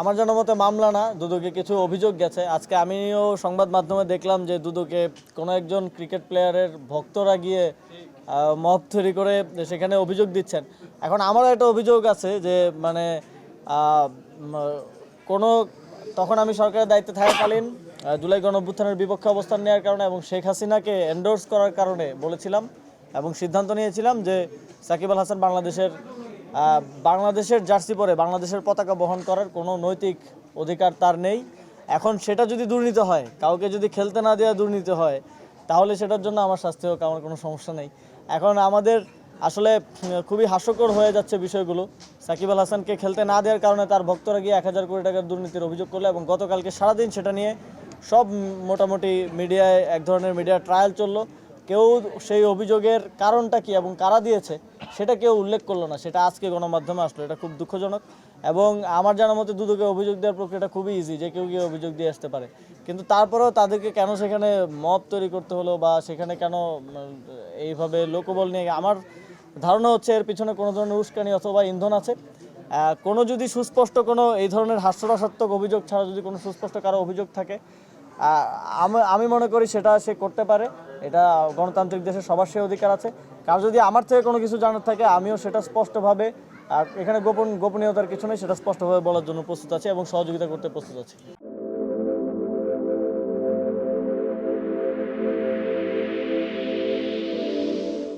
আমার জানা মতে মামলা না, দুদকে কিছু অভিযোগ গেছে। আজকে আমিও সংবাদ মাধ্যমে দেখলাম যে দুদকে কোনো একজন ক্রিকেট প্লেয়ারের ভক্তরা গিয়ে মব তৈরি করে সেখানে অভিযোগ দিচ্ছেন। এখন আমারও একটা অভিযোগ আছে যে মানে আহ, উম, কোনো তখন আমি সরকারের দায়িত্বে থাকাকালীন জুলাই গণঅভ্যুত্থানের বিপক্ষে অবস্থান নেওয়ার কারণে এবং শেখ হাসিনাকে এন্ডোর্স করার কারণে বলেছিলাম এবং সিদ্ধান্ত নিয়েছিলাম যে সাকিব আল হাসান বাংলাদেশের জার্সি পরে বাংলাদেশের পতাকা বহন করার কোনো নৈতিক অধিকার তার নেই। এখন সেটা যদি দুর্নীতি হয়, কাউকে যদি খেলতে না দেওয়া দুর্নীতি হয়, তাহলে সেটার জন্য আমার শাস্তি হোক, আমার কোনো সমস্যা নেই। এখন আমাদের আসলে খুবই হাস্যকর হয়ে যাচ্ছে বিষয়গুলো। সাকিব আল হাসানকে খেলতে না দেওয়ার কারণে তার ভক্তরা গিয়ে 1,000 কোটি টাকার দুর্নীতির অভিযোগ করলো এবং গতকালকে সারাদিন সেটা নিয়ে সব মোটামুটি মিডিয়ায় এক ধরনের মিডিয়া ট্রায়াল চললো। কেউ সেই অভিযোগের কারণটা কি এবং কারা দিয়েছে সেটা কেউ উল্লেখ করলো না, সেটা আজকে গণমাধ্যমে আসলো। এটা খুব দুঃখজনক এবং আমার জানা মতে দুদকে অভিযোগ দেওয়ার প্রক্রিয়াটা খুবই ইজি, যে কেউ গিয়ে অভিযোগ দিয়ে আসতে পারে। কিন্তু তারপরেও তাদেরকে কেন সেখানে মব তৈরি করতে হলো বা সেখানে কেন এইভাবে লোকবল নিয়ে, আমার ধারণা হচ্ছে এর পিছনে কোনো ধরনের উস্কানি অথবা ইন্ধন আছে। কোনো যদি সুস্পষ্ট কোনো এই ধরনের হাস্যরসাত্মক অভিযোগ ছাড়া যদি কোনো সুস্পষ্ট কারো অভিযোগ থাকে, আমি মনে করি সেটা সে করতে পারে। এটা গণতান্ত্রিক দেশে সবার সে অধিকার আছে। কার যদি আমার থেকে কোনো কিছু জানার থাকে, আমিও সেটা স্পষ্টভাবে, এখানে গোপনীয়তার কিছু নেই, সেটা স্পষ্টভাবে বলার জন্য প্রস্তুত আছি এবং সহযোগিতা করতে প্রস্তুত আছি।